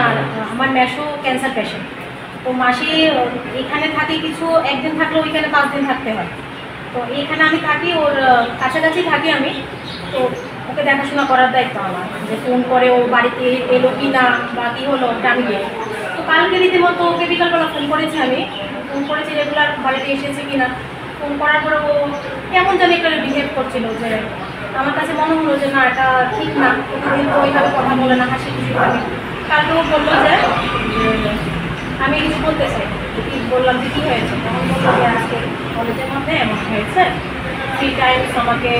আর আমার মেসো cancer patient. তো মাসি এখানে থাকি কিছু, একদিন থাকলে ওইখানে 5 দিন থাকতে হয়। তো এইখানে আমি থাকি, ওর কাছাকাছি থাকি আমি। তো ওকে দেখাশোনা করার দায়িত্ব আমার, যে ফোন করে ও বাড়িতে এলো কি না বা কী হলো ওটা আমি দেখি। তো কালকে রীতিমতো ওকে বিকালবেলা ফোন করেছি, আমি ফোন করেছি রেগুলার বাড়িতে এসেছে কি না। ফোন করার পরে ও কেমন জানি একটা বিহেভ করছিল, যে আমার কাছে মনে হলো যে না এটা ঠিক না, প্রতিদিন তো ওইভাবে কথা বলে না, হাসি খুশি থাকে। কালকে ও বললো যে আমি কিছু বলতে চাই। বললাম যে কী হয়েছে, তখন বললো যে আজকে কলেজের মধ্যে এমন হয়েছে, 3 টাইমস আমাকে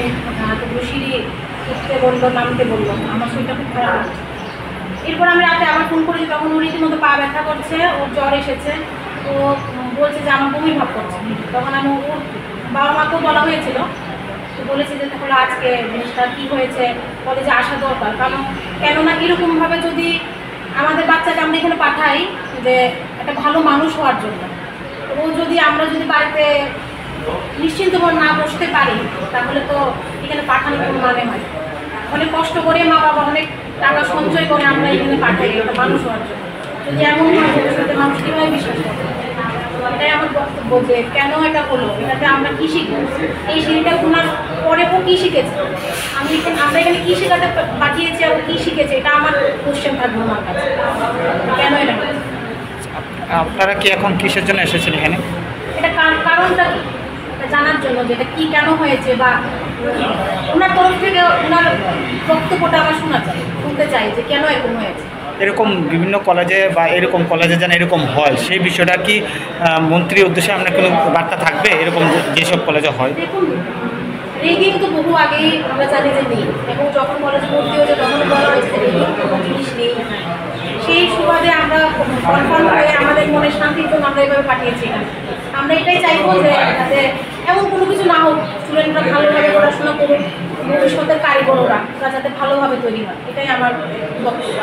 সিঁড়ি উঠতে বললো, নামতে বললো, আমার শরীরটা খুব খারাপ লাগছে। এরপর আমি রাতে আবার ফোন করেছি, তখন ওর রীতিমতো পা ব্যথা করছে, ওর জ্বর এসেছে। ও বলছে যে আমার বমি ভাব করছে। তখন আমি ওর বাবা মাকেও বলা হয়েছিল, তো বলেছি যে তাহলে আজকে জিনিসটা কী হয়েছে, কলেজে আসা দরকার। কারণ কেননা এরকমভাবে যদি আমাদের বাচ্চাকে আমরা এখানে পাঠাই যে একটা ভালো মানুষ হওয়ার জন্য, ও যদি আমরা যদি বাড়িতে নিশ্চিন্তভাবে না বসতে পারি, তাহলে তো এখানে পাঠানোর কোনো মানে হয়। অনেক কষ্ট করে মা বাবা অনেক টাকা সঞ্চয় করে আমরা এখানে পাঠাই একটা মানুষ হওয়ার জন্য। যদি এমন হয় ভবিষ্যতে মানুষ কীভাবে বিশ্বাস করবে? এটাই আমার বক্তব্য, যে কেন এটা হলো, এটাতে আমরা কী শিখবো, এই সিঁড়িটা গুনার পরে ও কী শিখেছে, আমরা এখানে কী শেখাতে পাঠিয়েছি আর ও কী শিখেছে, এটা আমার কোশ্চেন থাকবে আমার কাছে, কেন এটা। আপনারা কি এখন কিসের জন্য এসেছেন এখানে? এটা কারণটা কি জানার জন্য, যে এটা কী কেন হয়েছে, বা ওনার তরফ থেকে ওনার বক্তব্যটা আমরা শুনতে চাই যে কেন এরকম হয়েছে। এরকম বিভিন্ন কলেজে বা এরকম কলেজে যেন এরকম হয়, সেই বিষয়টা কি মন্ত্রীর উদ্দেশ্যে আপনার কোনো বার্তা থাকবে এরকম যেসব কলেজে হয়? দেখুন, রেগিং তো বহু আগেই আমরা জানি যে নেই, এবং যখন কলেজে ভর্তি হয়েছে তখন বলা হয়েছে যে রেগিং কোনো জিনিস নেই। সেই সুবাদে আমরা কনফার্ম হয়ে আমাদের মনে শান্তির জন্য আমরা এভাবে পাঠিয়েছি এখানে। আমরা এটাই চাইবো যে যাতে এমন কোনো কিছু না হোক, স্টুডেন্টরা ভালোভাবে পড়াশোনা করুক, ভবিষ্যতের কারিগররা যাতে ভালোভাবে তৈরি হয়, এটাই আমার বক্তব্য।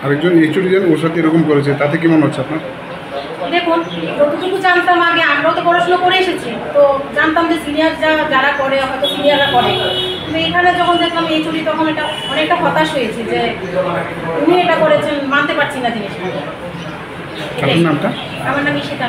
আরেকজন এইচওডি ওর সাথে এরকম করেছে, তাতে কি মনে হচ্ছে আপনার? দেখুন, যতটুকু জানতাম আগে, আমরাও তো পড়াশোনা করে এসেছি, তো জানতাম যে সিনিয়র যারা করে হয়তো সিনিয়ররা করে, কিন্তু এখানে যখন দেখলাম এইচওডি, তখন এটা অনেকটা হতাশ হয়েছে যে উনি এটা করেছেন, মানতে পারছি না জিনিসটা। আপনার নামটা? আমার নাম ঈশিতা।